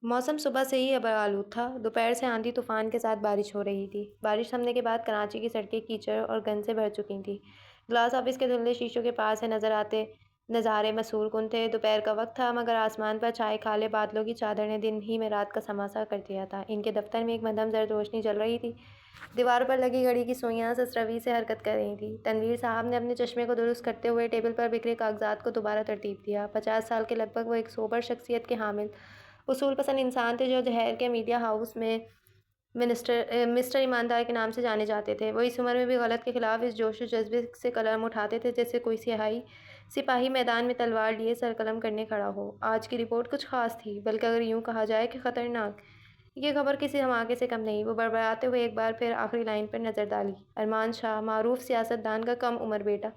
موسم صبح سے ہی ابر-آلود تھا۔ دوپہر سے آندھی طوفان کے ساتھ بارش ہو رہی تھی۔ بارش تھمنے کے بعد کراچی کی سڑکیں کیچڑ اور گند سے بھر چکی تھیں۔ گلاس آفس کے دھندلے شیشوں کے پار سے نظر آتے نظارے مسحور کن تھے۔ دوپہر کا وقت تھا مگر آسمان پر چھائے کالے بادلوں کی چادر نے دن ہی میں رات کا سما سا کر دیا تھا۔ ان کے دفتر میں ایک مدھم زرد روشنی جل رہی تھی۔ دیواروں پر لگی گھڑی کی سوئیاں سسروی سے حرکت کر رہی تھیں۔ تنویر صاحب نے اپنے چشمے کو درست کرتے ہوئے ٹیبل پر بکھرے کاغذات کو دوبارہ ترتیب دیا۔ 50 سال کے لگ بھگ وہ ایک سوبر شخصیت کے حامل اصول پسند انسان تھے جو شہر کے میڈیا ہاؤس میں مسٹر ایماندار کے نام سے جانے جاتے تھے۔ وہ اس عمر میں بھی غلط کے خلاف اس جوش و جذبے سے قلم اٹھاتے تھے جیسے کوئی سپاہی میدان میں تلوار لیے سر قلم کرنے کھڑا ہو۔ آج کی رپورٹ کچھ خاص تھی، بلکہ اگر یوں کہا جائے کہ خطرناک۔ یہ خبر کسی دھماکے سے کم نہیں۔ وہ بڑبڑاتے ہوئے ایک بار پھر آخری لائن پر نظر ڈالی۔ ارمان شاہ، معروف سیاست دان کا کم عمر بیٹا،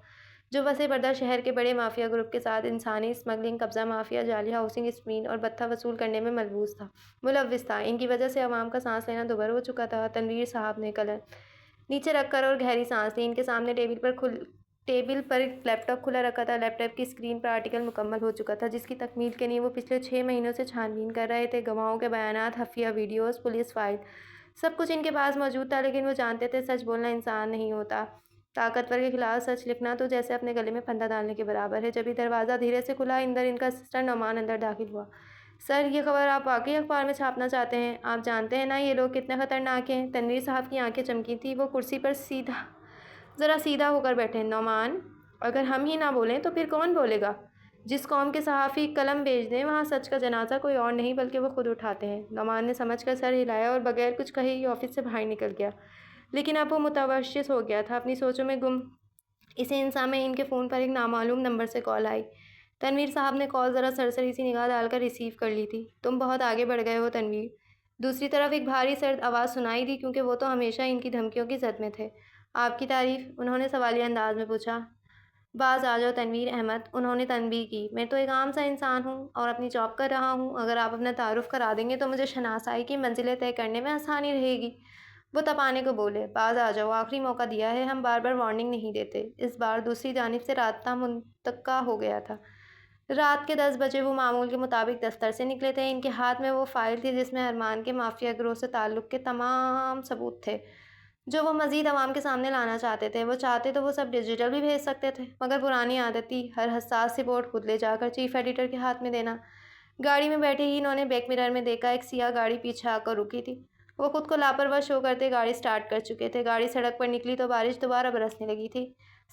جو وسیع بردر شہر کے بڑے مافیا گروپ کے ساتھ انسانی اسمگلنگ، قبضہ مافیا، جعلی ہاؤسنگ اسکیم اور بھتہ وصول کرنے میں ملوث تھا۔ ان کی وجہ سے عوام کا سانس لینا دوبھر ہو چکا تھا۔ تنویر صاحب نے قلم نیچے رکھ کر اور گہری سانس لی۔ ان کے سامنے ٹیبل پر لیپ ٹاپ کھلا رکھا تھا۔ لیپ ٹاپ کی اسکرین پر آرٹیکل مکمل ہو چکا تھا جس کی تکمیل کے لیے وہ پچھلے 6 مہینوں سے چھان بین کر رہے تھے۔ گواہوں کے بیانات، خفیہ ویڈیوز، پولیس فائل، سب کچھ ان کے پاس موجود تھا، لیکن وہ جانتے تھے سچ بولنا انسان نہیں ہوتا۔ طاقتور کے خلاف سچ لکھنا تو جیسے اپنے گلے میں پھندا ڈالنے کے برابر ہے۔ جبھی دروازہ دھیرے سے کھلا، ان کا اسسٹنٹ نعمان اندر داخل ہوا۔ سر، یہ خبر آپ واقعی اخبار میں چھاپنا چاہتے ہیں؟ آپ جانتے ہیں نا یہ لوگ کتنے خطرناک ہیں؟ تنویر صاحب کی آنکھیں چمکی تھیں۔ وہ کرسی پر ذرا سیدھا ہو کر بیٹھے۔ نعمان، اگر ہم ہی نہ بولیں تو پھر کون بولے گا؟ جس قوم کے صحافی قلم بھیج دیں وہاں سچ کا جنازہ کوئی اور نہیں بلکہ وہ خود اٹھاتے ہیں۔ نعمان نے سمجھ کر سر ہلایا اور بغیر کچھ کہے ہی آفس سے باہر نکل گیا۔ لیکن اب وہ متوشش ہو گیا تھا، اپنی سوچوں میں گم۔ اسی انسان میں ان کے فون پر ایک نامعلوم نمبر سے کال آئی۔ تنویر صاحب نے کال ذرا سرسری سی نگاہ ڈال کر ریسیو کر لی تھی۔ تم بہت آگے بڑھ گئے ہو تنویر۔ دوسری طرف ایک بھاری سرد آواز سنائی دی، کیونکہ وہ تو ہمیشہ ان کی دھمکیوں کی زد میں تھے۔ آپ کی تعریف؟ انہوں نے سوالیہ انداز میں پوچھا۔ باز آ جاؤ تنویر احمد، انہوں نے تنبیہ کی۔ میں تو ایک عام سا انسان ہوں اور اپنی جاب کر رہا ہوں۔ اگر آپ اپنا تعارف کرا دیں گے تو مجھے شناسائی کی منزلیں طے کرنے میں آسانی رہے گی۔ وہ تپانے کو بولے۔ باز آ جاؤ، آخری موقع دیا ہے، ہم بار بار وارننگ نہیں دیتے۔ اس بار دوسری جانب سے رابطہ منقطع ہو گیا تھا۔ رات کے 10 بجے وہ معمول کے مطابق دفتر سے نکلے تھے۔ ان کے ہاتھ میں وہ فائل تھی جس میں ارمان کے مافیا گروہ سے تعلق کے تمام ثبوت تھے جو وہ مزید عوام کے سامنے لانا چاہتے تھے۔ وہ چاہتے تو وہ سب ڈیجیٹل بھی بھیج سکتے تھے، مگر پرانی عادت تھی ہر حساس رپورٹ خود لے جا کر چیف ایڈیٹر کے ہاتھ میں دینا۔ گاڑی میں بیٹھے ہی انہوں نے بیک مرر میں دیکھا، ایک سیاہ گاڑی پیچھے آ کر رکی تھی۔ وہ خود کو لاپرواہ شو کرتے گاڑی سٹارٹ کر چکے تھے۔ گاڑی سڑک پر نکلی تو بارش دوبارہ برسنے لگی تھی۔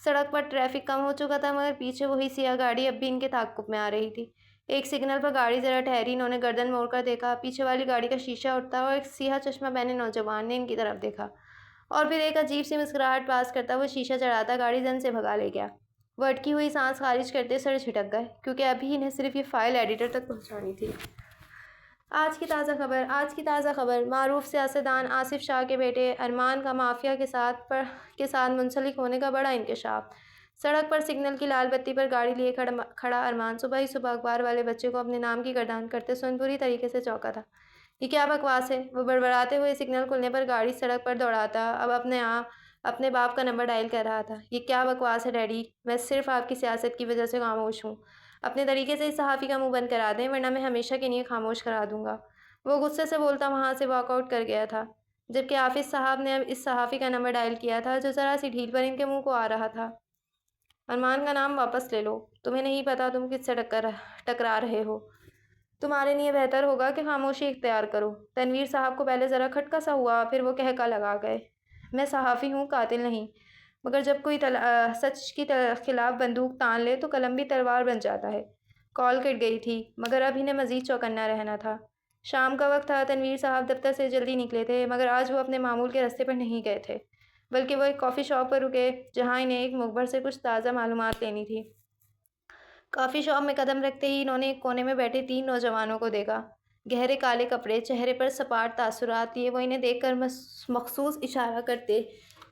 سڑک پر ٹریفک کم ہو چکا تھا مگر پیچھے وہی سیاہ گاڑی اب بھی ان کے تعاقب میں آ رہی تھی۔ ایک سگنل پر گاڑی ذرا ٹھہری۔ انہوں نے گردن موڑ کر دیکھا، پیچھے والی گاڑی کا شیشہ اٹھتا اور ایک سیاہ چشمہ پہنے نوجوان نے ان کی طرف دیکھا اور پھر ایک عجیب سی مسکراہٹ پاس کرتا وہ شیشہ چڑھاتا گاڑی زن سے بھگا لے گیا۔ وہ اٹکی ہوئی سانس خارج کرتے سر جھٹک گئے، کیونکہ ابھی انہیں صرف یہ فائل ایڈیٹر تک پہنچانی تھی۔ آج کی تازہ خبر، معروف سیاستدان آصف شاہ کے بیٹے ارمان کا مافیا کے ساتھ منسلک ہونے کا بڑا انکشاف۔ سڑک پر سگنل کی لال بتی پر گاڑی لیے کھڑا ارمان صبح ہی صبح اخبار والے بچے کو اپنے نام کی گردان کرتے سن بری طریقے سے چونکا تھا۔ یہ کیا بکواس ہے؟ وہ بڑبڑاتے ہوئے سگنل کھلنے پر گاڑی سڑک پر دوڑاتا اب اپنے باپ کا نمبر ڈائل کر رہا تھا۔ یہ کیا بکواس ہے ڈیڈی؟ میں صرف آپ کی سیاست کی وجہ سے خاموش ہوں۔ اپنے طریقے سے اس صحافی کا منہ بند کرا دیں ورنہ میں ہمیشہ کے لیے خاموش کرا دوں گا۔ وہ غصے سے بولتا وہاں سے واک آؤٹ کر گیا تھا، جبکہ آفس صاحب نے اب اس صحافی کا نمبر ڈائل کیا تھا جو ذرا سی ڈھیل پر ان کے منہ کو آ رہا تھا۔ ارمان کا نام واپس لے لو، تمہیں نہیں پتا تم کس سے ٹکرا رہے ہو۔ تمہارے لیے بہتر ہوگا کہ خاموشی اختیار کرو۔ تنویر صاحب کو پہلے ذرا کھٹکا سا ہوا، پھر وہ کہکا لگا گئے۔ میں صحافی ہوں، قاتل نہیں، مگر جب کوئی سچ کی خلاف بندوق تان لے تو قلم بھی تلوار بن جاتا ہے۔ کال کٹ گئی تھی مگر اب انہیں مزید چوکنا رہنا تھا۔ شام کا وقت تھا۔ تنویر صاحب دفتر سے جلدی نکلے تھے مگر آج وہ اپنے معمول کے راستے پر نہیں گئے تھے، بلکہ وہ ایک کافی شاپ پر رکے جہاں انہیں ایک مخبر سے کچھ تازہ معلومات لینی تھی۔ کافی شاپ میں قدم رکھتے ہی انہوں نے ایک کونے میں بیٹھے 3 نوجوانوں کو دیکھا۔ گہرے کالے کپڑے، چہرے پر سپاٹ تاثرات لیے وہ انہیں دیکھ کر مخصوص اشارہ کرتے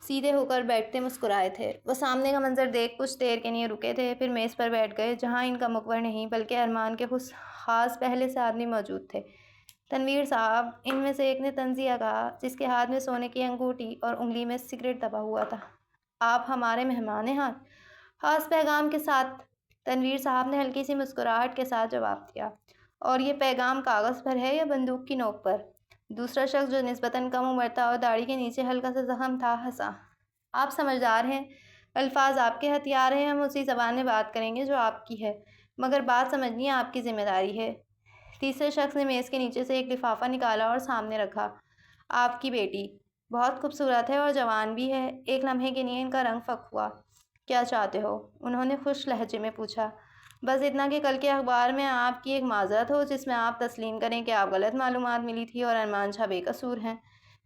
سیدھے ہو کر بیٹھتے مسکرائے تھے۔ وہ سامنے کا منظر دیکھ کچھ دیر کے لیے رکے تھے، پھر میز پر بیٹھ گئے جہاں ان کا مخبر نہیں بلکہ ارمان کے خاص پہلے سے آدمی موجود تھے۔ تنویر صاحب، ان میں سے ایک نے طنزیہ کہا، جس کے ہاتھ میں سونے کی انگوٹھی اور انگلی میں سگریٹ دبا ہوا تھا۔ آپ ہمارے مہمان ہیں ہاں؟ خاص پیغام کے ساتھ، تنویر صاحب نے ہلکی سی مسکراہٹ کے ساتھ جواب دیا۔ اور یہ پیغام کاغذ پر ہے یا بندوق کی نوک پر؟ دوسرا شخص جو نسبتاً کم عمر تھا اور داڑھی کے نیچے ہلکا سا زخم تھا ہنسا۔ آپ سمجھدار ہیں، الفاظ آپ کے ہتھیار ہیں، ہم اسی زبان میں بات کریں گے جو آپ کی ہے، مگر بات سمجھنی آپ کی ذمہ داری ہے۔ تیسرے شخص نے میز کے نیچے سے ایک لفافہ نکالا اور سامنے رکھا۔ آپ کی بیٹی بہت خوبصورت ہے اور جوان بھی ہے۔ ایک لمحے کے لیے ان کا رنگ فک ہوا۔ کیا چاہتے ہو؟ انہوں نے خوش لہجے میں پوچھا۔ بس اتنا کہ کل کے اخبار میں آپ کی ایک معذرت ہو جس میں آپ تسلیم کریں کہ آپ غلط معلومات ملی تھی اور ارمان شاہ بے قصور ہیں۔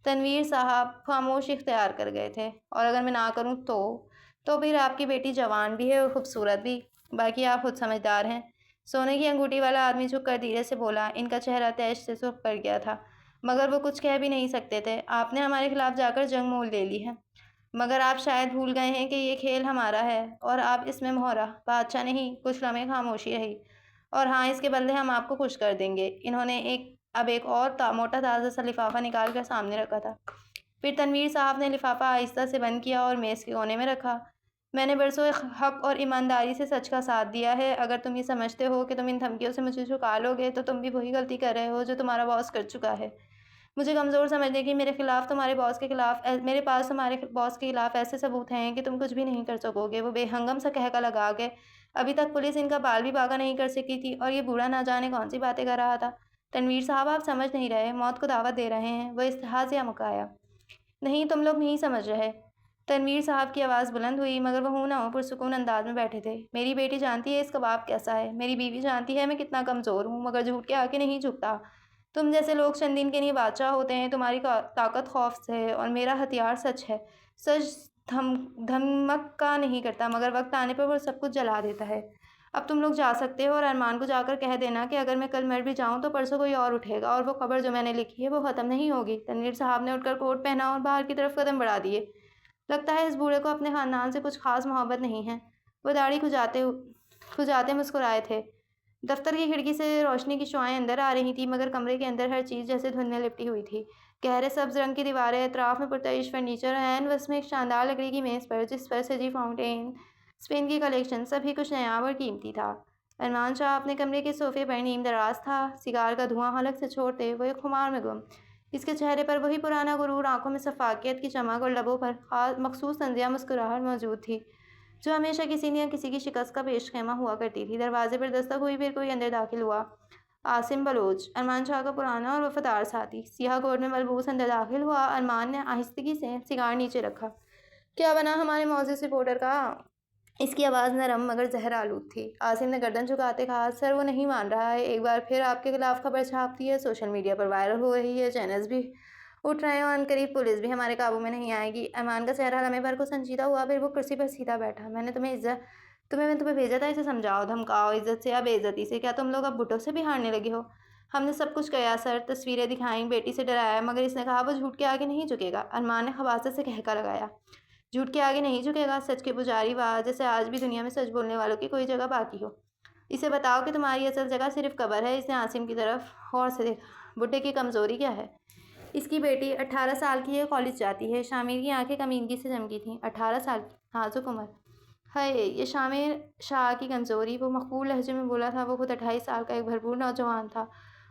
تنویر صاحب خاموشی اختیار کر گئے تھے۔ اور اگر میں نہ کروں تو پھر آپ کی بیٹی جوان بھی ہے اور خوبصورت بھی، باقی آپ خود سمجھدار ہیں۔ سونے کی انگوٹھی والا آدمی جھک کر دھیرے سے بولا۔ ان کا چہرہ تیش سے سرخ پڑ گیا تھا، مگر وہ کچھ کہہ بھی نہیں سکتے تھے۔ آپ نے ہمارے خلاف جا کر جنگ مول لے لی ہے، مگر آپ شاید بھول گئے ہیں کہ یہ کھیل ہمارا ہے اور آپ اس میں مہرہ بادشاہ نہیں۔ کچھ لمحے خاموشی رہی۔ اور ہاں، اس کے بدلے ہم آپ کو خوش کر دیں گے۔ انہوں نے اب ایک اور موٹا تازہ سا لفافہ نکال کر سامنے رکھا تھا۔ پھر تنویر صاحب نے لفافہ آہستہ سے بند کیا اور میز کے کونے میں رکھا۔ میں نے برسوں حق اور ایمانداری سے سچ کا ساتھ دیا ہے۔ اگر تم یہ سمجھتے ہو کہ تم ان دھمکیوں سے مجھے چھپا لو گے تو تم بھی وہی غلطی کر رہے ہو جو تمہارا باس کر چکا ہے۔ مجھے کمزور سمجھنے کی میرے پاس تمہارے باس کے خلاف ایسے ثبوت ہیں کہ تم کچھ بھی نہیں کر سکو گے۔ وہ بے ہنگم سا کہکا لگا کہ ابھی تک پولیس ان کا بال بھی باغا نہیں کر سکی تھی اور یہ بوڑھا نہ جانے کون سی باتیں کر رہا تھا۔ تنویر صاحب، آپ سمجھ نہیں رہے، موت کو دعوت دے رہے ہیں۔ وہ استحاضہ مکایا۔ نہیں، تم لوگ نہیں سمجھ رہے۔ تنویر صاحب کی آواز بلند ہوئی، مگر وہ ہوں نہ ہوں پرسکون انداز میں بیٹھے تھے۔ میری بیٹی جانتی ہے اس کباب کیسا ہے، میری بیوی جانتی ہے میں کتنا کمزور ہوں، مگر جھوٹ کے آگے نہیں جھکتا۔ تم جیسے لوگ چند دن کے لیے بادشاہ ہوتے ہیں، تمہاری طاقت خوف سے ہے اور میرا ہتھیار سچ ہے۔ سچ دھمکا نہیں کرتا، مگر وقت آنے پر وہ سب کچھ جلا دیتا ہے۔ اب تم لوگ جا سکتے ہو اور ارمان کو جا کر کہہ دینا کہ اگر میں کل مر بھی جاؤں تو پرسوں کوئی اور اٹھے گا اور وہ خبر جو میں نے لکھی ہے وہ ختم نہیں ہوگی۔ تنویر صاحب نے اٹھ کر کوٹ پہنا اور باہر کی طرف قدم بڑھا دیے۔ لگتا ہے اس بوڑھے کو اپنے خاندان سے کچھ خاص محبت نہیں ہے۔ وہ داڑھی کھجاتے مسکرائے تھے۔ دفتر کی کھڑکی سے روشنی کی شعاعیں اندر آ رہی تھیں، مگر کمرے کے اندر ہر چیز جیسے دھند میں لپٹی ہوئی تھی۔ گہرے سبز رنگ کی دیواریں، اطراف میں پرتعیش فرنیچر، عین وصف میں ایک شاندار لکڑی کی میز پر جس پر سجی فاؤنٹین اسپین کی کلیکشن، سبھی کچھ نایاب اور قیمتی تھا۔ ارمان شاہ اپنے کمرے کے صوفے پر نیم دراز تھا، سگار کا دھواں حلق سے چھوڑتے وہ ایک خمار میں گم۔ اس کے چہرے پر وہی پرانا غرور، آنکھوں میں شفافیت کی چمک اور لبوں پر مخصوص طنزیہ مسکراہٹ موجود تھی جو ہمیشہ کسی نہ کسی کی شکست کا پیش خیمہ ہوا کرتی تھی۔ دروازے پر دستک ہوئی، پھر کوئی اندر داخل ہوا۔ عاصم بلوچ، ارمان شاہ کا پرانا اور وفادار ساتھی، سیاہ کوٹ میں ملبوس، اندر داخل ہوا۔ ارمان نے آہستگی سے سگار نیچے رکھا۔ کیا بنا ہمارے معزز رپورٹر کا؟ اس کی آواز نرم مگر زہر آلود تھی۔ عاصم نے گردن جھکاتے کہا، سر وہ نہیں مان رہا ہے، ایک بار پھر آپ کے خلاف خبر چھاپتی ہے، سوشل میڈیا پر وائرل ہو رہی ہے، چینلز بھی اٹھ رہے ہیں اور عنقریب پولیس بھی ہمارے قابو میں نہیں آئے گی۔ ارمان کا چہرہ لمحے بھر کو سنجیدہ ہوا، پھر وہ کرسی پر سیدھا بیٹھا۔ میں نے تمہیں بھیجا تھا اسے سمجھاؤ، دھمکاؤ، عزت سے یا بے عزتی سے۔ کیا تم لوگ اب بھٹو سے بھی ہارنے لگے ہو؟ ہم نے سب کچھ کیا سر، تصویریں دکھائیں، بیٹی سے ڈرایا، مگر اس نے کہا وہ جھوٹ کے آگے نہیں جھکے گا۔ ارمان نے خباثت سے کہکا لگایا۔ جھوٹ کے آگے نہیں جھکے گا؟ سچ کے پجاری، واہ، جیسے آج بھی دنیا میں سچ بولنے والوں کی کوئی جگہ باقی ہو۔ اسے بتاؤ کہ تمہاری اصل جگہ صرف قبر ہے۔ اس نے عاصم کی طرف غور سے دیکھا۔ بڈھے کی کمزوری کیا ہے؟ اس کی بیٹی 18 سال کی ہے، کالج جاتی ہے۔ شامر کی آنکھیں کمینگی سے چمکی تھیں۔ 18 سال کی نازک عمر! ہائے، یہ شامر شاہ کی کمزوری! وہ مخفول لہجے میں بولا تھا۔ وہ خود 28 سال کا ایک بھرپور نوجوان تھا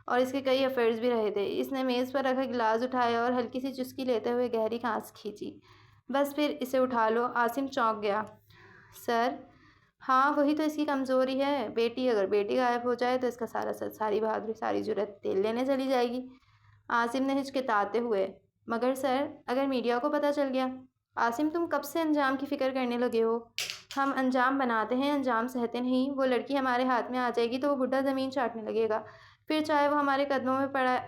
اور اس کے کئی افیئرز بھی رہے تھے۔ اس نے میز پر رکھا گلاس اٹھایا اور ہلکی سی چسکی لیتے ہوئے گہری سانس کھینچی۔ بس پھر اسے اٹھا لو۔ عاصم چونک گیا۔ سر؟ ہاں، وہی تو اس کی کمزوری ہے۔ اگر بیٹی غائب ہو جائے تو اس کا سارا سچ، ساری بہادری، ساری جرأت تیل لینے چلی جائے گی۔ عاصم نے ہچکچاتے ہوئے، مگر سر، اگر میڈیا کو پتہ چل گیا؟ عاصم، تم کب سے انجام کی فکر کرنے لگے ہو؟ ہم انجام بناتے ہیں، انجام سہتے نہیں۔ وہ لڑکی ہمارے ہاتھ میں آ جائے گی تو وہ بڈھا زمین چاٹنے لگے گا، پھر چاہے وہ ہمارے قدموں میں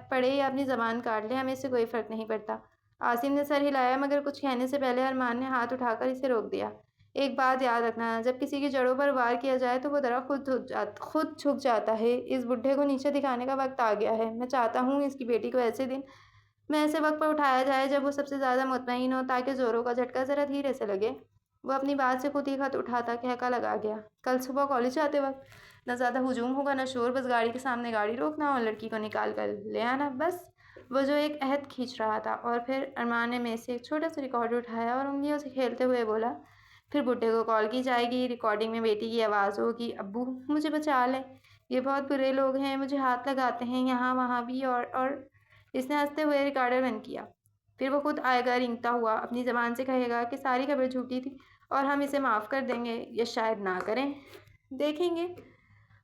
پڑے یا اپنی زبان کاٹ لے، ہمیں اس سے کوئی فرق نہیں پڑتا۔ عاصم نے سر ہلایا، مگر کچھ کہنے سے پہلے ارمان نے ہاتھ اٹھا کر اسے روک دیا۔ ایک بات یاد رکھنا، جب کسی کی جڑوں پر وار کیا جائے تو وہ درخت خود جھک جاتا ہے۔ اس بڈھے کو نیچے دکھانے کا وقت آ گیا ہے۔ میں چاہتا ہوں اس کی بیٹی کو ایسے وقت پر اٹھایا جائے جب وہ سب سے زیادہ مطمئن ہو، تاکہ زوروں کا جھٹکا ذرا دھیرے سے لگے۔ وہ اپنی بات سے خود ہی خط اٹھاتا کہکا لگا گیا۔ کل صبح کالج جاتے وقت نہ زیادہ ہجوم ہوگا نہ شور، بس گاڑی کے سامنے گاڑی روکنا اور لڑکی کو نکال کر لے آنا، بس۔ وہ جو ایک عہد کھینچ رہا تھا۔ اور پھر ارمان نے میز سے ایک چھوٹا سا ریکارڈر اٹھایا اور انگلیوں سے کھیلتے ہوئے بولا، پھر بڈھے کو کال کی جائے گی، ریکارڈنگ میں بیٹی کی آواز ہوگی، ابو مجھے بچا لیں۔ یہ بہت برے لوگ ہیں، مجھے ہاتھ لگاتے ہیں یہاں وہاں بھی، اور اس نے ہنستے ہوئے ریکارڈر بند کیا۔ پھر وہ خود آئے گا رینگتا ہوا، اپنی زبان سے کہے گا کہ ساری خبر جھوٹی تھی اور ہم اسے معاف کر دیں گے، یا شاید نہ کریں، دیکھیں گے۔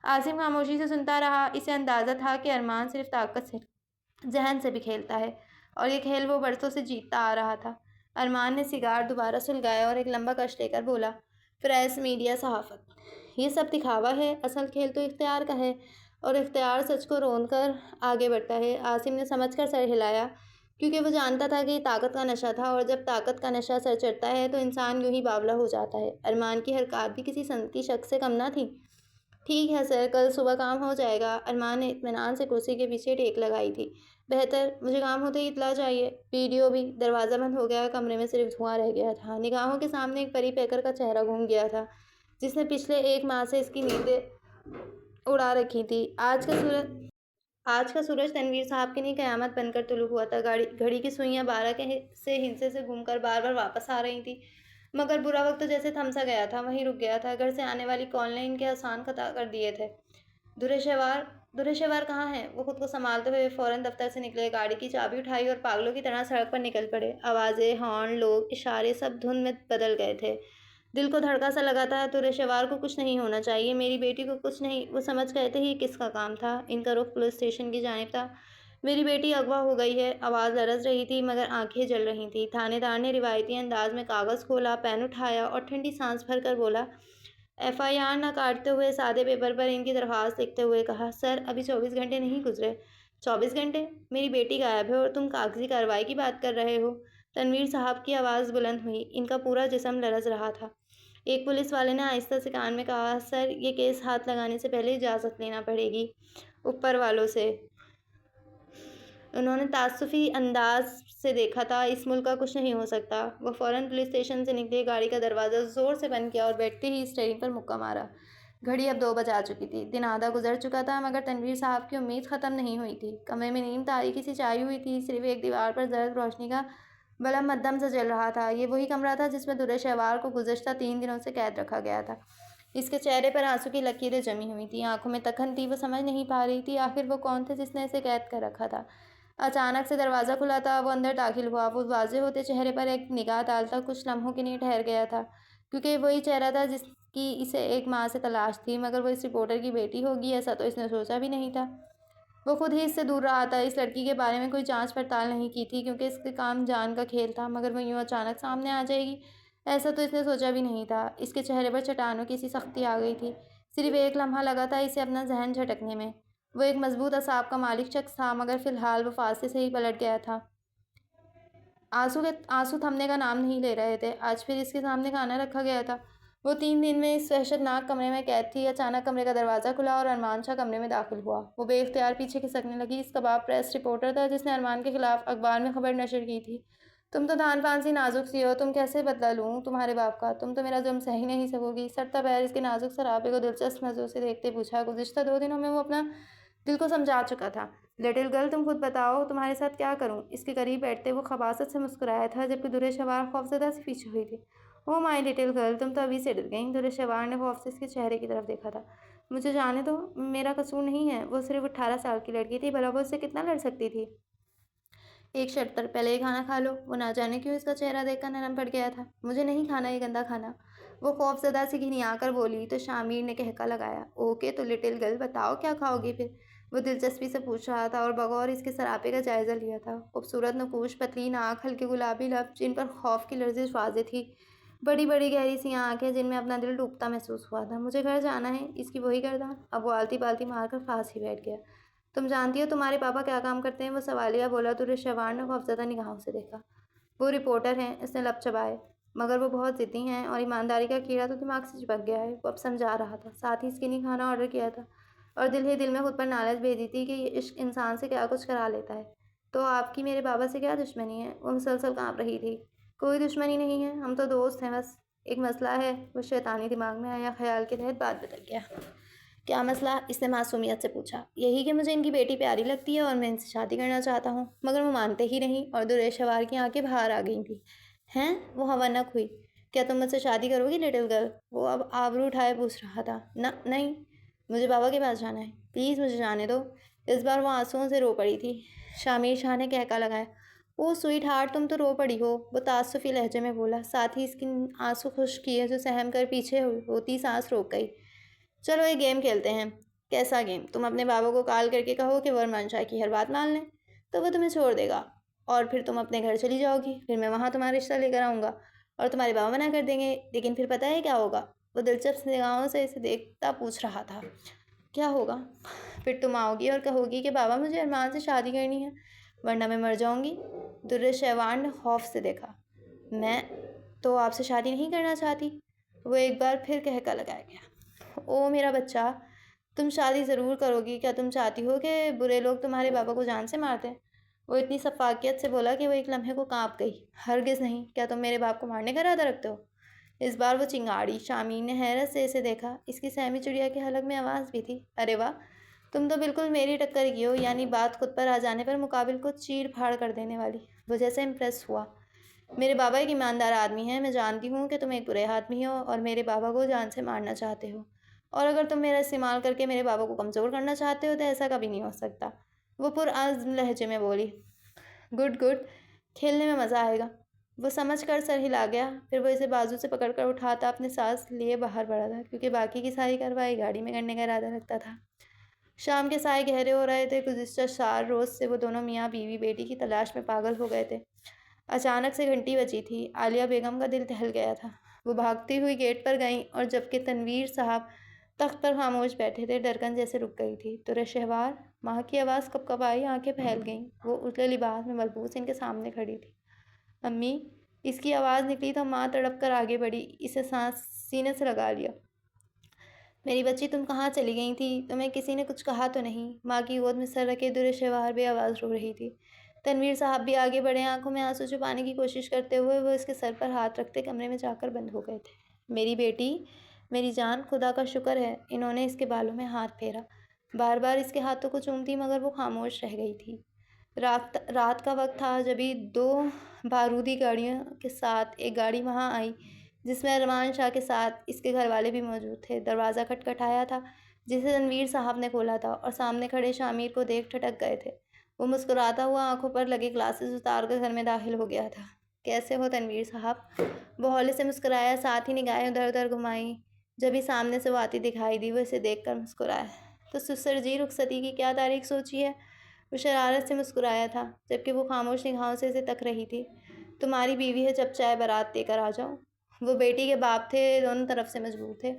عاصم خاموشی سے سنتا رہا۔ اسے اندازہ تھا کہ ارمان صرف طاقت سے ذہن سے بھی کھیلتا ہے، اور یہ کھیل وہ برسوں سے جیتتا آ رہا تھا۔ ارمان نے سگار دوبارہ سلگایا اور ایک لمبا کش لے کر بولا، پریس، میڈیا، صحافت، یہ سب دکھاوا ہے، اصل کھیل تو اختیار کا ہے، اور اختیار سچ کو رون کر آگے بڑھتا ہے۔ عاصم نے سمجھ کر سر ہلایا، کیونکہ وہ جانتا تھا کہ یہ طاقت کا نشہ تھا، اور جب طاقت کا نشہ سر چڑھتا ہے تو انسان یوں ہی باولا ہو جاتا ہے۔ ارمان کی حرکات بھی کسی صنعتی شخص سے کم نہ تھیں۔ ٹھیک ہے سر، کل صبح کام ہو جائے گا۔ ارمان نے اطمینان سے کرسی کے پیچھے ٹیک لگائی تھی۔ بہتر، مجھے کام ہوتے ہی اطلاع چاہیے۔ ویڈیو بھی۔ دروازہ بند ہو گیا، کمرے میں صرف دھواں رہ گیا تھا۔ نگاہوں کے سامنے ایک پری پیکر کا چہرہ گھوم گیا تھا، جس نے پچھلے 1 ماہ سے اس کی نیندیں اڑا رکھی تھی۔ آج کا سورج تنویر صاحب کے لیے قیامت بن کر طلوع ہوا تھا۔ گھڑی کی سوئیاں 12 کے ہندسے سے گھوم کر بار بار واپس آ رہی تھیں، مگر برا وقت تو جیسے تھم سا گیا تھا، وہیں رک گیا تھا۔ گھر سے آنے والی کال نے ان کے آسان خطا کر دیے تھے۔ دھرے شیوار کہاں ہے؟ وہ خود کو سنبھالتے ہوئے فوراً دفتر سے نکلے، گاڑی کی چابی اٹھائی اور پاگلوں کی طرح سڑک پر نکل پڑے۔ آوازیں، ہارن، لوگ، اشارے سب دھند میں بدل گئے تھے۔ دل کو دھڑکا سا لگا تھا، دھرے شیوار کو کچھ نہیں ہونا چاہیے، میری بیٹی کو کچھ نہیں۔ وہ سمجھ گئے تھے یہ کس کا کام تھا۔ ان کا رخ پولیس اسٹیشن کی جانب تھا۔ میری بیٹی اغوا ہو گئی ہے۔ آواز لرز رہی تھی، مگر آنکھیں جل رہی تھیں۔ تھانے دار نے روایتی انداز میں کاغذ کھولا، پین اٹھایا اور ٹھنڈی سانس بھر کر بولا۔ FIR نہ کاٹتے ہوئے سادے پیپر پر ان کی درخواست لکھتے ہوئے کہا، سر، ابھی 24 گھنٹے نہیں گزرے۔ 24 گھنٹے؟ میری بیٹی غائب ہے اور تم کاغذی کارروائی کی بات کر رہے ہو؟ تنویر صاحب کی آواز بلند ہوئی۔ ان کا پورا جسم لرز رہا تھا۔ ایک پولیس والے نے آہستہ سے کان میں کہا، سر، یہ کیس ہاتھ لگانے سے پہلے اجازت لینا پڑے گی اوپر والوں سے۔ انہوں نے تعسفی انداز سے دیکھا تھا، اس ملک کا کچھ نہیں ہو سکتا۔ وہ فوراً پولیس اسٹیشن سے نکلے، گاڑی کا دروازہ زور سے بند کیا اور بیٹھتے ہی اسٹیئرنگ پر مکہ مارا۔ گھڑی اب 2 بجا چکی تھی۔ دن آدھا گزر چکا تھا، مگر تنویر صاحب کی امید ختم نہیں ہوئی تھی۔ کمرے میں نیم تاریکی سی چھائی ہوئی تھی، صرف ایک دیوار پر زرد روشنی کا بلب مدھم سے جل رہا تھا۔ یہ وہی کمرہ تھا جس میں دھرے شیوار کو گزشتہ 3 دنوں سے قید رکھا گیا تھا۔ اس کے چہرے پر آنسو کی لکیریں جمی ہوئی تھیں، آنکھوں میں تکھن تھی۔ وہ سمجھ نہیں پا رہی تھی آخر وہ کون تھے جس نے اسے قید کر رکھا تھا۔ اچانک سے دروازہ کھلا تھا، وہ اندر داخل ہوا۔ وہ واضح ہوتے چہرے پر ایک نگاہ ڈالتا کچھ لمحوں کے لیے ٹھہر گیا تھا، کیونکہ یہ وہی چہرہ تھا جس کی اسے 1 ماہ سے تلاش تھی، مگر وہ اس رپورٹر کی بیٹی ہوگی ایسا تو اس نے سوچا بھی نہیں تھا۔ وہ خود ہی اس سے دور رہا تھا، اس لڑکی کے بارے میں کوئی جانچ پڑتال نہیں کی تھی، کیونکہ اس کا کام جان کا کھیل تھا، مگر وہ یوں اچانک سامنے آ جائے گی ایسا تو اس نے سوچا بھی نہیں تھا۔ اس کے چہرے پر چٹانوں کی سی سختی آ گئی تھی۔ صرف ایک لمحہ لگا تھا اسے اپنا ذہن جھٹکنے میں۔ وہ ایک مضبوط اعصاب کا مالک شخص تھا، مگر فی الحال وہ فاصلے سے ہی پلٹ گیا تھا۔ آنسو تھمنے کا نام نہیں لے رہے تھے۔ آج پھر اس کے سامنے کھانا رکھا گیا تھا۔ وہ 3 دن میں اس وحشتناک کمرے میں قید تھی۔ اچانک کمرے کا دروازہ کھلا اور ارمان شاہ کمرے میں داخل ہوا۔ وہ بے اختیار پیچھے کھسکنے لگی۔ اس کباب پریس رپورٹر تھا جس نے ارمان کے خلاف اخبار میں خبر نشر کی تھی۔ تم تو دھان پان سی نازک سی ہو، تم کیسے بدلہ لوں تمہارے باپ کا؟ تم تو میرا جرم سہ ہی نہیں سکوگی۔ سرتا پیر اس کے نازک سراپے کو دلچسپ نظروں سے دیکھتے پوچھا، گزشتہ 2 دنوں میں وہ اپنا دل کو سمجھا چکا تھا۔ لٹل گرل، تم خود بتاؤ تمہارے ساتھ کیا کروں؟ اس کے قریب بیٹھتے وہ خباثت سے مسکرایا تھا، جبکہ دھرے-شیوار خوفزدہ سی پیچھے ہوئی تھی۔ اوہ مائی لٹل گرل، تم تو ابھی سے ڈر گئیں۔ دھرے-شیوار نے خوف سے اس کے چہرے کی طرف دیکھا تھا۔ مجھے جانے دو، میرا قصور نہیں ہے۔ وہ صرف 18 سال کی لڑکی تھی، بھلا وہ اس سے کتنا لڑ سکتی تھی؟ ایک شرط پر، پہلے یہ کھانا کھا لو۔ وہ نہ جانے کیوں اس کا چہرہ دیکھ کر نرم پڑ گیا تھا۔ مجھے نہیں کھانا یہ گندا کھانا، وہ خوفزدہ سی گھنیا کر بولی تو شامیر نے قہقہ لگایا۔ اوکے تو لٹل گرل بتاؤ کیا کھاؤ گی پھر؟ وہ دلچسپی سے پوچھ رہا تھا اور بغور اس کے سراپے کا جائزہ لیا تھا۔ خوبصورت نقوش، پتلی ناک، ہلکے گلابی لب جن پر خوف کی لرزش واضح تھی، بڑی بڑی گہری سی آنکھیں جن میں اپنا دل ڈوبتا محسوس ہوا تھا۔ مجھے گھر جانا ہے، اس کی وہی گردان۔ اب وہ آلتی پالتی مار کر پاس ہی بیٹھ گیا۔ تم جانتی ہو تمہارے پاپا کیا کام کرتے ہیں؟ وہ سوالیہ بولا۔ دھرے-شیوار نے خوفزدہ نگاہوں سے دیکھا۔ وہ رپورٹر ہیں، اس نے لب چبائے، مگر وہ بہت ضدی ہیں اور ایمانداری کا کیڑا تو دماغ سے چپک گیا ہے۔ وہ اب سمجھا رہا تھا، ساتھ ہی اس کے لیے کھانا آرڈر کیا تھا، اور دل ہی دل میں خود پر نالچ بھیجی تھی کہ یہ عشق انسان سے کیا کچھ کرا لیتا ہے۔ تو آپ کی میرے بابا سے کیا دشمنی ہے؟ وہ مسلسل کانپ رہی تھی۔ کوئی دشمنی نہیں ہے، ہم تو دوست ہیں بس۔ ایک مسئلہ ہے۔ وہ شیطانی دماغ میں آیا خیال کے تحت بات بدل گیا۔ کیا مسئلہ؟ اس نے معصومیت سے پوچھا۔ یہی کہ مجھے ان کی بیٹی پیاری لگتی ہے اور میں ان سے شادی کرنا چاہتا ہوں، مگر وہ مانتے ہی نہیں۔ اور دھرے-شیوار کی آنکھیں باہر آ گئی تھیں۔ ہیں؟ وہ حیرانک ہوئی۔ کیا تم مجھ سے شادی کرو گی لٹل گرل؟ وہ اب آبرو اٹھائے پوچھ رہا تھا۔ نہیں۔ مجھے بابا کے پاس جانا ہے، پلیز مجھے جانے دو۔ اس بار وہ آنسوؤں سے رو پڑی تھی۔ شامیر شاہ نے کہکا لگایا، او سویٹ ہارٹ، تم تو رو پڑی ہو، وہ تعسفی لہجے میں بولا، ساتھ ہی اس کی آنسو خشک کیے جو سہم کر پیچھے ہوتی سانس روک گئی۔ چلو ایک گیم کھیلتے ہیں۔ کیسا گیم؟ تم اپنے بابا کو کال کر کے کہو کہ وہ ارمان شاہ کی ہر بات مان لیں، تو وہ تمہیں چھوڑ دے گا، اور پھر تم اپنے گھر چلی جاؤ گی، پھر میں وہاں تمہارا رشتہ لے کر آؤں گا، اور تمہارے بابا منع کر دیں گے، لیکن پھر پتہ ہے کیا ہوگا؟ وہ دلچسپ نگاہوں سے اسے دیکھتا پوچھ رہا تھا۔ کیا ہوگا؟ پھر تم آؤ گی اور کہو گی کہ بابا مجھے ارمان سے شادی کرنی ہے، ورنہ میں مر جاؤں گی۔ در شیوان نے خوف سے دیکھا۔ میں تو آپ سے شادی نہیں کرنا چاہتی۔ وہ ایک بار پھر کہکا لگایا گیا۔ او میرا بچہ، تم شادی ضرور کرو گی، کیا تم چاہتی ہو کہ برے لوگ تمہارے بابا کو جان سے مار دیں؟ وہ اتنی سفاکیت سے بولا کہ وہ ایک لمحے کو کانپ گئی۔ ہرگز نہیں، کیا تم میرے باپ کو مارنے کا ارادہ رکھتے ہو؟ اس بار وہ چنگاڑی۔ شامین نے حیرت سے اسے دیکھا، اس کی سہمی چڑیا کے حلق میں آواز بھی تھی۔ ارے واہ، تم تو بالکل میری ٹکر کی ہو، یعنی بات خود پر آ جانے پر مقابل کو چیر پھاڑ کر دینے والی۔ وہ جیسے امپریس ہوا۔ میرے بابا ایک ایماندار آدمی ہیں، میں جانتی ہوں کہ تم ایک برے آدمی ہو اور میرے بابا کو جان سے مارنا چاہتے ہو، اور اگر تم میرا استعمال کر کے میرے بابا کو کمزور کرنا چاہتے ہو تو ایسا کبھی نہیں ہو سکتا۔ وہ پرعزم لہجے میں بولی۔ گڈ گڈ، کھیلنے میں مزہ آئے گا۔ وہ سمجھ کر سر ہلا گیا، پھر وہ اسے بازو سے پکڑ کر اٹھاتا اپنے ساتھ لیے باہر بڑھا تھا، کیونکہ باقی کی ساری کارروائی گاڑی میں کرنے کا ارادہ رکھتا تھا۔ شام کے سائے گہرے ہو رہے تھے۔ گزشتہ 4 روز سے وہ دونوں میاں بیوی بیٹی کی تلاش میں پاگل ہو گئے تھے۔ اچانک سے گھنٹی بجی تھی۔ عالیہ بیگم کا دل دہل گیا تھا۔ وہ بھاگتی ہوئی گیٹ پر گئیں، اور جبکہ تنویر صاحب تخت پر خاموش بیٹھے تھے، ڈرکن جیسے رک گئی تھی۔ در شہوار، ماں کی آواز کب کب آئی، آنکھیں پھیل گئیں۔ وہ اتلے لباس میں ملبوس ان کے سامنے کھڑی تھی۔ امی، اس کی آواز نکلی تو ماں تڑپ کر آگے بڑھی، اسے سینے سے لگا لیا۔ میری بچی، تم کہاں چلی گئی تھی؟ تمہیں کسی نے کچھ کہا تو نہیں؟ ماں کی گود میں سر رکھے در شہوار بے آواز رو رہی تھی۔ تنویر صاحب بھی آگے بڑھے، آنکھوں میں آنسو چھپانے کی کوشش کرتے ہوئے وہ اس کے سر پر ہاتھ رکھتے کمرے میں جا کر بند ہو گئے تھے۔ میری بیٹی، میری جان، خدا کا شکر ہے۔ انہوں نے اس کے بالوں میں ہاتھ پھیرا، بار بار اس کے ہاتھوں کو چومتی، مگر وہ خاموش رہ گئی تھی۔ رات کا وقت تھا، جبھی 2 بارودی گاڑیوں کے ساتھ ایک گاڑی وہاں آئی، جس میں ارمان شاہ کے ساتھ اس کے گھر والے بھی موجود تھے۔ دروازہ کھٹکھٹایا تھا، جسے تنویر صاحب نے کھولا تھا، اور سامنے کھڑے شامیر کو دیکھ ٹھٹک گئے تھے۔ وہ مسکراتا ہوا آنکھوں پر لگے گلاسز اتار کر گھر میں داخل ہو گیا تھا۔ کیسے ہو تنویر صاحب؟ وہ ہولے سے مسکرایا، ساتھ ہی نگاہیں ادھر ادھر گھمائیں۔ جبھی سامنے سے وہ آتی دکھائی دی، وہ اسے دیکھ کر مسکرایا۔ تو سسر جی، رخصتی کی کیا تاریخ سوچی ہے؟ وہ شرارت سے مسکرایا تھا، جبکہ وہ خاموش نگاہوں سے اسے تک رہی تھی۔ تمہاری بیوی ہے، جب چاہے بارات دے کر آ جاؤ۔ وہ بیٹی کے باپ تھے، دونوں طرف سے مجبور تھے۔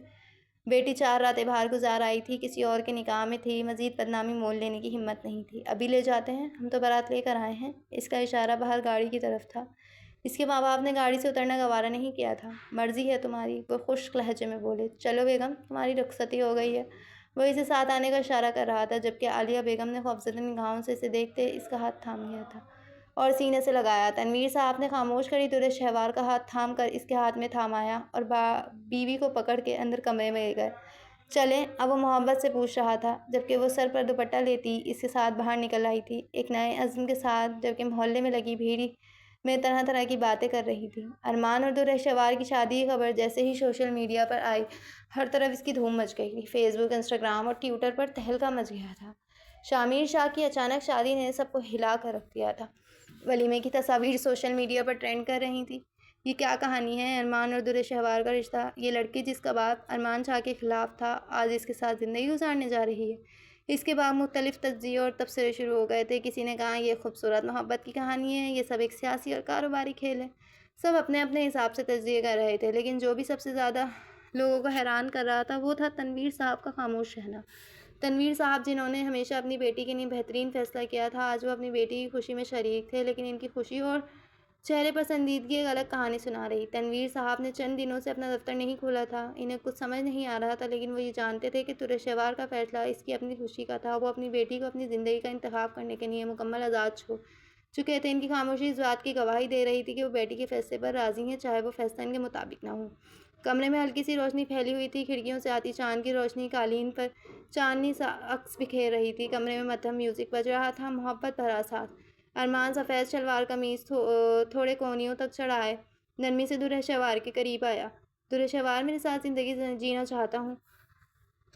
بیٹی 4 راتیں باہر گزار آئی تھی، کسی اور کے نکاح میں تھی، مزید بدنامی مول لینے کی ہمت نہیں تھی۔ ابھی لے جاتے ہیں، ہم تو بارات لے کر آئے ہیں۔ اس کا اشارہ باہر گاڑی کی طرف تھا۔ اس کے ماں باپ نے گاڑی سے اترنا گوارا نہیں کیا تھا۔ مرضی ہے تمہاری، وہ خشک لہجے میں بولے۔ چلو بیگم، تمہاری رخصتی ہو گئی ہے۔ وہ اسے ساتھ آنے کا اشارہ کر رہا تھا، جبکہ عالیہ بیگم نے خوفزدہ نگاہوں سے اسے دیکھتے اس کا ہاتھ تھام لیا تھا اور سینے سے لگایا۔ تنویر صاحب نے خاموش کھڑی در شہوار کا ہاتھ تھام کر اس کے ہاتھ میں تھامایا اور بیوی کو پکڑ کے اندر کمرے میں لے گئے۔ چلیں، اب وہ محبت سے پوچھ رہا تھا، جبکہ وہ سر پر دوپٹہ لیتی اس کے ساتھ باہر نکل آئی تھی، ایک نئے عزم کے ساتھ، جبکہ محلے میں لگی بھیڑ میں طرح طرح کی باتیں کر رہی تھی۔ ارمان اور در شہوار کی شادی کی خبر جیسے ہی سوشل میڈیا پر آئی، ہر طرف اس کی دھوم مچ گئی۔ فیس بک، انسٹاگرام اور ٹویٹر پر تہلکہ مچ گیا تھا۔ شامیر شاہ کی اچانک شادی نے سب کو ہلا کر رکھ دیا تھا۔ ولیمے کی تصاویر سوشل میڈیا پر ٹرینڈ کر رہی تھیں۔ یہ کیا کہانی ہے؟ ارمان اور در شہوار کا رشتہ؟ یہ لڑکی جس کا باپ ارمان شاہ کے خلاف تھا، آج اس کے ساتھ زندگی گزارنے جا رہی ہے۔ اس کے بعد مختلف تجزیے اور تبصرے شروع ہو گئے تھے۔ کسی نے کہا یہ خوبصورت محبت کی کہانی ہے، یہ سب ایک سیاسی اور کاروباری کھیل ہے۔ سب اپنے اپنے حساب سے تجزیے کر رہے تھے، لیکن جو بھی سب سے زیادہ لوگوں کو حیران کر رہا تھا وہ تھا تنویر صاحب کا خاموش رہنا۔ تنویر صاحب، جنہوں نے ہمیشہ اپنی بیٹی کے لیے بہترین فیصلہ کیا تھا، آج وہ اپنی بیٹی کی خوشی میں شریک تھے، لیکن ان کی خوشی اور چہرے پر سنجیدگی ایک الگ کہانی سنا رہی۔ تنویر صاحب نے چند دنوں سے اپنا دفتر نہیں کھولا تھا۔ انہیں کچھ سمجھ نہیں آ رہا تھا، لیکن وہ یہ جانتے تھے کہ در شہوار کا فیصلہ اس کی اپنی خوشی کا تھا۔ وہ اپنی بیٹی کو اپنی زندگی کا انتخاب کرنے کے لیے مکمل آزاد چھوڑ چکے تھے۔ ان کی خاموشی اس بات کی گواہی دے رہی تھی کہ وہ بیٹی کے فیصلے پر راضی ہیں، چاہے وہ فیصلہ ان کے مطابق نہ ہو۔ کمرے میں ہلکی سی روشنی پھیلی ہوئی تھی، کھڑکیوں سے آتی چاند کی روشنی قالین پر چاندنی سا عکس بکھیر رہی تھی۔ کمرے میں مدھم میوزک بج رہا تھا، محبت بھرا ساز۔ ارمان سفید شلوار قمیص تھوڑے کونیوں تک چڑھائے نرمی سے در شہوار کے قریب آیا۔ در شہوار، میرے ساتھ زندگی جینا چاہتا ہوں۔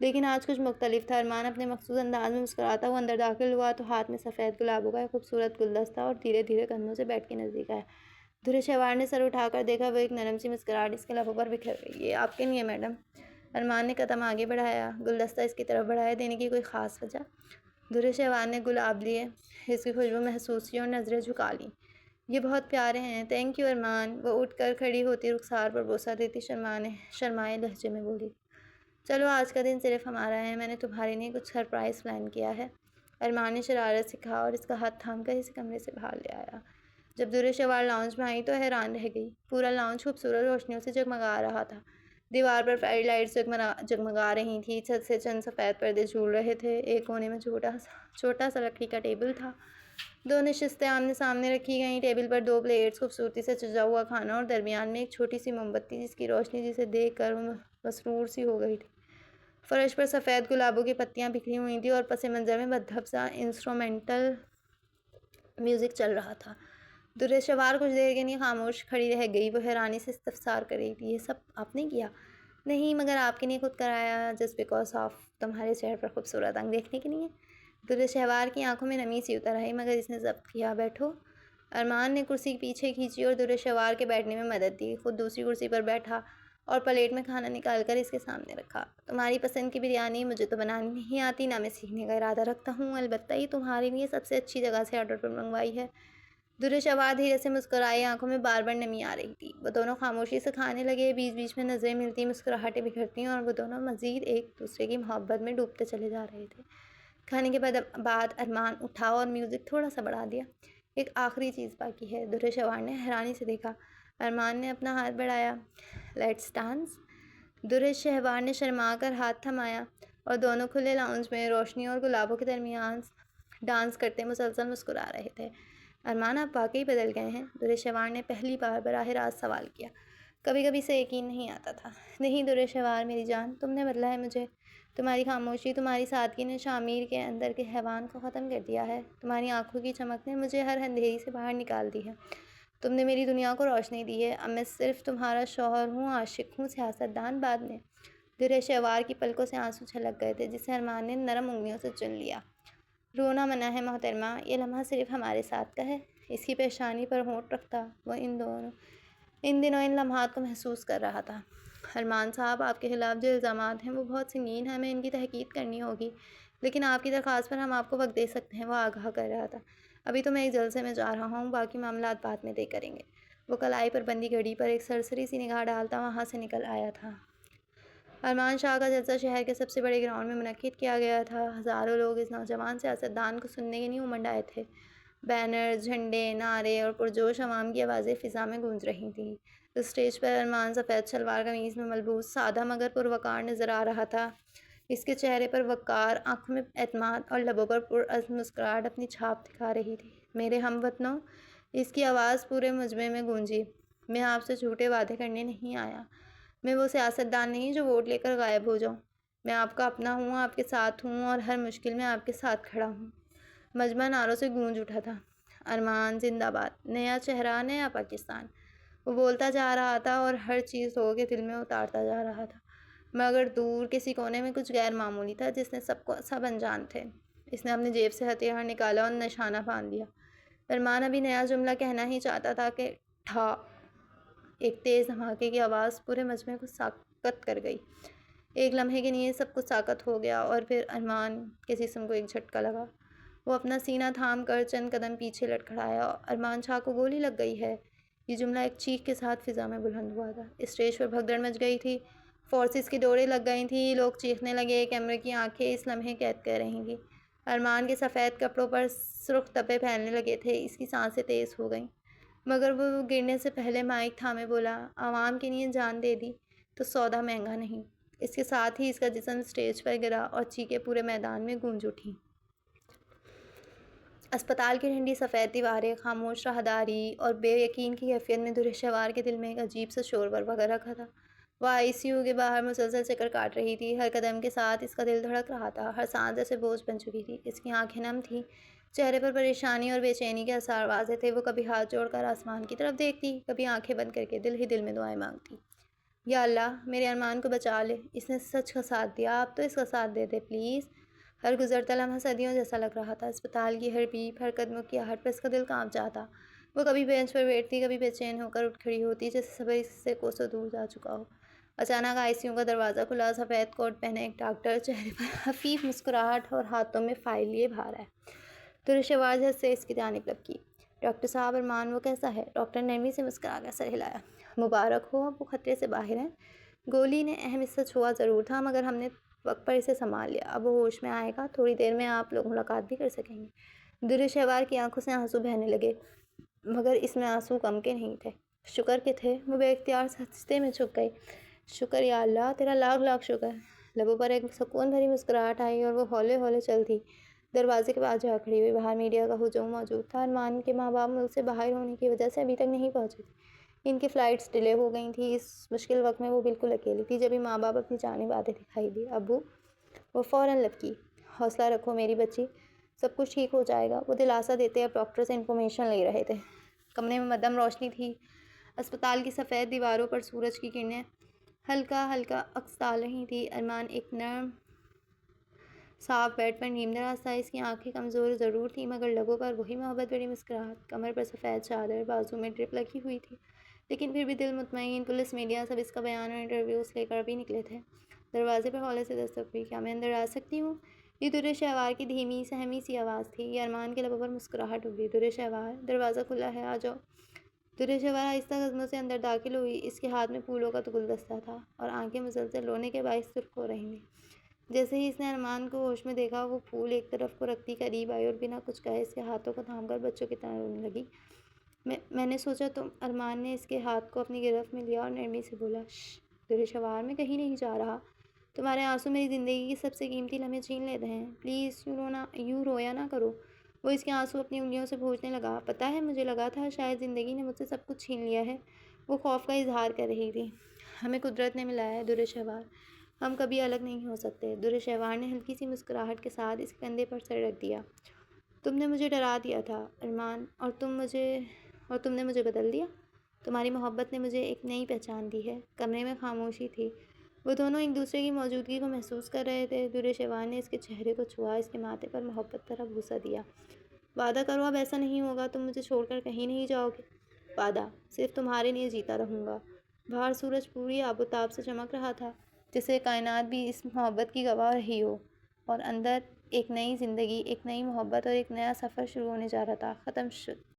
لیکن آج کچھ مختلف تھا۔ ارمان اپنے مخصوص انداز میں مسکراتا ہوا اندر داخل ہوا تو ہاتھ میں سفید گلابوں کا ایک خوبصورت گلدستہ اور دھیرے دھیرے کندھوں سے بیٹھ کے نزدیک آیا۔ دھرے شیوار نے سر اٹھا کر دیکھا، وہ ایک نرم سی مسکراہٹ اس کے لبوں پر بکھر گئی۔ یہ آپ کے لیے میڈم۔ ارمان نے قدم آگے بڑھایا، گلدستہ اس کی طرف بڑھایا۔ دینے کی کوئی خاص وجہ؟ دھرے شیوار نے گلاب لیے، اس کی خوشبو محسوس کی اور نظریں جھکا لیں۔ یہ بہت پیارے ہیں۔ تھینک یو ارمان۔ وہ اٹھ کر کھڑی ہوتی رخسار پر بوسہ دیتی شرمائے لہجے میں بولی، چلو آج کا دن صرف ہمارا ہے، میں نے تمہارے لیے کچھ سرپرائز پلان کیا ہے۔ ارمان نے شرارت سے کہا اور اس کا ہاتھ تھام کر اسے کمرے سے باہر لے آیا۔ جب دھرے شیوار لاؤنج میں آئی تو حیران رہ گئی۔ پورا لاؤنج خوبصورت روشنیوں سے جگمگا رہا تھا۔ دیوار پر فیری لائٹس جگمگا رہی تھیں، چھت سے چند سفید پردے جھول رہے تھے۔ ایک کونے میں چھوٹا سا لکڑی کا ٹیبل تھا۔ دو نشستیں آمنے سامنے رکھی گئیں، ٹیبل پر دو پلیٹس، خوبصورتی سے سجا ہوا کھانا اور درمیان میں ایک چھوٹی سی موم بتی جس کی روشنی جسے دیکھ کر وہ مسرور سی ہو گئی تھی۔ فرش پر سفید گلابوں کی پتیاں بکھری ہوئی تھیں اور پس منظر میں مدھب سا انسٹرومنٹل میوزک چل رہا تھا۔ دھرے شیوار کچھ دیر کے لیے خاموش کھڑی رہ گئی۔ وہ حیرانی سے استفسار کر رہی تھی، یہ سب آپ نے کیا؟ نہیں، مگر آپ کے لیے خود کرایا، جسٹ بیکاز آف تمہارے چہرے پر خوبصورت رنگ دیکھنے کے لیے۔ دھرے شیوار کی آنکھوں میں نمی سی اتر آئی، مگر اس نے ضبط کیا۔ بیٹھو۔ ارمان نے کرسی پیچھے کھینچی اور دھرے شیوار کے بیٹھنے میں مدد دی۔ خود دوسری کرسی پر بیٹھا اور پلیٹ میں کھانا نکال کر اس کے سامنے رکھا۔ تمہاری پسند کی بریانی مجھے تو بنانی نہیں آتی، نہ میں سیکھنے کا ارادہ رکھتا ہوں، البتہ یہ تمہارے لیے سب سے اچھی جگہ سے آرڈر پر منگوائی ہے۔ دھرے شیوار دھیرے سے مسکرائی، آنکھوں میں بار بار نمی آ رہی تھی۔ وہ دونوں خاموشی سے کھانے لگے، بیچ بیچ میں نظریں ملتی، مسکراہٹیں بکھرتی اور وہ دونوں مزید ایک دوسرے کی محبت میں ڈوبتے چلے جا رہے تھے۔ کھانے کے بعد ارمان اٹھا اور میوزک تھوڑا سا بڑھا دیا۔ ایک آخری چیز باقی ہے۔ دھرے شیوار نے حیرانی سے دیکھا۔ ارمان نے اپنا ہاتھ بڑھایا، لیٹس ڈانس۔ دھرے شیوار نے شرما کر ہاتھ تھمایا اور دونوں کھلے لاؤنج میں روشنی اور گلابوں کے درمیان ڈانس کرتے مسلسل مسکرا رہے تھے۔ ارمان آپ واقعی بدل گئے ہیں؟ دھرے شیوار نے پہلی بار براہ راست سوال کیا۔ کبھی کبھی سے یقین نہیں آتا تھا۔ نہیں دھرے شیوار میری جان، تم نے بدلا ہے مجھے۔ تمہاری خاموشی، تمہاری سادگی نے شامیر کے اندر کے حیوان کو ختم کر دیا ہے۔ تمہاری آنکھوں کی چمک نے مجھے ہر اندھیری سے باہر نکال دی ہے۔ تم نے میری دنیا کو روشنی دی ہے۔ اب میں صرف تمہارا شوہر ہوں، عاشق ہوں، سیاست دان بعد میں۔ دھرے شیوار کی پلکوں سے آنسو چھلک گئے تھے، جسے ارمان نے نرم انگلیوں سے چن لیا۔ رونا منع ہے محترمہ، یہ لمحہ صرف ہمارے ساتھ کا ہے۔ اس کی پیشانی پر ہونٹ رکھتا وہ ان دنوں ان لمحات کو محسوس کر رہا تھا۔ ارمان صاحب، آپ کے خلاف جو الزامات ہیں وہ بہت سنگین ہیں، ہمیں ان کی تحقیق کرنی ہوگی، لیکن آپ کی درخواست پر ہم آپ کو وقت دے سکتے ہیں، وہ آگاہ کر رہا تھا۔ ابھی تو میں ایک جلسے میں جا رہا ہوں، باقی معاملات بعد میں طے کریں گے۔ وہ کلائی پر بندی گھڑی پر ایک سرسری سی نگاہ ڈالتا وہاں سے نکل آیا تھا۔ ارمان شاہ کا جلسہ شہر کے سب سے بڑے گراؤنڈ میں منعقد کیا گیا تھا۔ ہزاروں لوگ اس نوجوان سیاستدان کو سننے کے لیے امنڈ آئے تھے۔ بینر، جھنڈے، نعرے اور پرجوش عوام کی آوازیں فضا میں گونج رہی تھیں۔ اسٹیج پر ارمان سفید شلوار قمیض میں ملبوس، سادہ مگر پروقار نظر آ رہا تھا۔ اس کے چہرے پر وقار، آنکھوں میں اعتماد اور لبوں پر پرعزم مسکراہٹ اپنی چھاپ دکھا رہی تھی۔ میرے ہم وطنوں، اس کی آواز پورے مجمع میں گونجی، میں آپ سے جھوٹے وعدے کرنے نہیں آیا۔ میں وہ سیاستدان نہیں جو ووٹ لے کر غائب ہو جاؤں۔ میں آپ کا اپنا ہوں، آپ کے ساتھ ہوں اور ہر مشکل میں آپ کے ساتھ کھڑا ہوں۔ مجمع نعروں سے گونج اٹھا تھا۔ ارمان زندہ باد، نیا چہرہ، نیا پاکستان۔ وہ بولتا جا رہا تھا اور ہر چیز لوگوں کے دل میں اتارتا جا رہا تھا، مگر دور کسی کونے میں کچھ غیر معمولی تھا جس نے سب انجان تھے۔ اس نے اپنی جیب سے ہتھیار نکالا اور نشانہ باندھ لیا۔ ارمان ابھی نیا جملہ کہنا ہی چاہتا تھا کہ ٹھا! ایک تیز دھماکے کی آواز پورے مجمع کو ساکت کر گئی۔ ایک لمحے کے لیے سب کچھ ساکت ہو گیا اور پھر ارمان کے جسم کو ایک جھٹکا لگا۔ وہ اپنا سینہ تھام کر چند قدم پیچھے لڑکھڑایا۔ ارمان شاہ کو گولی لگ گئی ہے، یہ جملہ ایک چیخ کے ساتھ فضا میں بلند ہوا تھا۔ اسٹیج پر بھگدڑ مچ گئی تھی، فورسز کی دوڑیں لگ گئی تھیں، لوگ چیخنے لگے، کیمرے کی آنکھیں اس لمحے قید کر رہی تھیں۔ ارمان کے سفید کپڑوں پر سرخ دھبے پھیلنے لگے تھے، اس کی سانسیں تیز ہو گئیں، مگر وہ گرنے سے پہلے مائک تھامے بولا، عوام کے لیے جان دے دی تو سودا مہنگا نہیں۔ اس کے ساتھ ہی اس کا جسم اسٹیج پر گرا اور چیخیں پورے میدان میں گونج اٹھیں۔ اسپتال کی ٹھنڈی سفید دیواریں، خاموش راہداری اور بے یقین کی کیفیت میں دھرے شیوار کے دل میں ایک عجیب سا شور برپا رکھا تھا۔ وہ ICU کے باہر مسلسل چکر کاٹ رہی تھی، ہر قدم کے ساتھ اس کا دل دھڑک رہا تھا، ہر سانس جیسے بوجھ بن چکی تھی۔ اس کی آنکھیں نم تھیں، چہرے پر پریشانی اور بے چینی کے آثار واضح تھے۔ وہ کبھی ہاتھ جوڑ کر آسمان کی طرف دیکھتی، کبھی آنکھیں بند کر کے دل ہی دل میں دعائیں مانگتی۔ یا اللہ میرے ارمان کو بچا لے، اس نے سچ کا ساتھ دیا، آپ تو اس کا ساتھ دے دے پلیز۔ ہر گزرتا لمحہ صدیوں جیسا لگ رہا تھا، اسپتال کی ہر بیپ، ہر قدموں کی آہٹ پر اس کا دل کانپ جاتا۔ وہ کبھی بینچ پر بیٹھتی، کبھی بے چین ہو کر اٹھ کھڑی ہوتی، جیسے صبر اس سے کوسوں دور جا چکا ہو۔ اچانک آئی سی یو کا دروازہ کھلا، سفید کوٹ پہنے ایک ڈاکٹر، چہرے پر خفیف مسکراہٹ اور ہاتھوں میں فائل لیے باہر آئے۔ درش آواز جھٹ سے اس کی جانب لپکی۔ ڈاکٹر صاحب ارمان وہ کیسا ہے؟ ڈاکٹر نے نرمی سے مسکرا کر سر ہلایا۔ مبارک ہو، اب وہ خطرے سے باہر ہیں۔ گولی نے اہم حصہ چھوا ضرور تھا، مگر ہم نے وقت پر اسے سنبھال لیا۔ اب وہ ہوش میں آئے گا، تھوڑی دیر میں آپ لوگ ملاقات بھی کر سکیں گے۔ درش کی آنکھوں سے آنسو بہنے لگے، مگر اس میں آنسو کم کے نہیں تھے، شکر کے تھے۔ وہ بے اختیار سجدے میں جھک گئی۔ شکر یا اللہ، تیرا لاکھ لاکھ شکر۔ لبوں پر ایک سکون بھری مسکراہٹ آئی اور وہ ہولے ہولے چل دی۔ دروازے کے پاس جا کھڑی ہوئی۔ باہر میڈیا کا ہجوم موجود تھا۔ ارمان کے ماں باپ ملک سے باہر ہونے کی وجہ سے ابھی تک نہیں پہنچے تھے۔ ان کی فلائٹس ڈیلے ہو گئی تھیں۔ اس مشکل وقت میں وہ بالکل اکیلی تھی۔ جبھی ماں باپ اپنی جانب آتے دکھائی دی، ابو، وہ فوراً لپکی۔ حوصلہ رکھو میری بچی، سب کچھ ٹھیک ہو جائے گا، وہ دلاسا دیتے اب ڈاکٹر سے انفارمیشن لے رہے تھے۔ کمرے میں مدھم روشنی تھی۔ اسپتال کی سفید دیواروں پر سورج کی کرنیں ہلکا ہلکا عکس ڈال رہی تھیں۔ ارمان ایک نرم صاف بیڈ پر نیم دراز تھا۔ اس کی آنکھیں کمزور ضرور تھیں، مگر لبوں پر وہی محبت بھری مسکراہٹ۔ کمر پر سفید چادر، بازو میں ڈرپ لگی ہوئی تھی، لیکن پھر بھی دل مطمئن۔ پولیس، میڈیا سب اس کا بیان اور انٹرویوز لے کر ابھی نکلے تھے۔ دروازے پر ہولے سے دستک ہوئی۔ کیا میں اندر آ سکتی ہوں؟ یہ درش کی دھیمی سہمی سی آواز تھی۔ یہ ارمان کے لبوں پر مسکراہٹ اگلی۔ درش، دروازہ کھلا ہے، آ جاؤ۔ درش آہستہ قدموں سے اندر داخل ہوئی۔ اس کے ہاتھ میں پھولوں کا گلدستہ تھا اور آنکھیں مسلسل رونے کے باعث سرخ ہو رہی تھیں۔ جیسے ہی اس نے ارمان کو ہوش میں دیکھا، وہ پھول ایک طرف کو رکھتی قریب آئی اور بنا کچھ کہے اس کے ہاتھوں کو تھام کر بچوں کی طرح رونے لگی۔ میں نے سوچا تم۔ ارمان نے اس کے ہاتھ کو اپنی گرفت میں لیا اور نرمی سے بولا، شش درش، میں کہیں نہیں جا رہا۔ تمہارے آنسو میری زندگی کی سب سے قیمتی لمحے چھین لیتے ہیں، پلیز یوں رویا نہ کرو۔ وہ اس کے آنسو اپنی انگلیوں سے پوچھنے لگا۔ پتہ ہے، مجھے لگا تھا شاید زندگی نے مجھ سے سب کچھ چھین لیا ہے۔ وہ خوف کا اظہار کر رہی تھی۔ ہمیں قدرت نے ملایا ہے درش، ہم کبھی الگ نہیں ہو سکتے۔ درش نے ہلکی سی مسکراہٹ کے ساتھ اس کے کندھے پر سر رکھ دیا۔ تم نے مجھے ڈرا دیا تھا ارمان، اور تم نے مجھے بدل دیا۔ تمہاری محبت نے مجھے ایک نئی پہچان دی ہے۔ کمرے میں خاموشی تھی۔ وہ دونوں ایک دوسرے کی موجودگی کو محسوس کر رہے تھے۔ درش نے اس کے چہرے کو چھوا، اس کے ماتھے پر محبت بھرا بوسہ دیا۔ وعدہ کرو اب ایسا نہیں ہوگا، تم مجھے چھوڑ کر کہیں نہیں جاؤ گے۔ وعدہ، صرف تمہارے لیے جیتا رہوں گا۔ باہر سورج پوری آب و تاب سے چمک رہا تھا، جیسے کائنات بھی اس محبت کی گواہ رہی ہو، اور اندر ایک نئی زندگی، ایک نئی محبت اور ایک نیا سفر شروع ہونے جا رہا تھا۔ ختم شد۔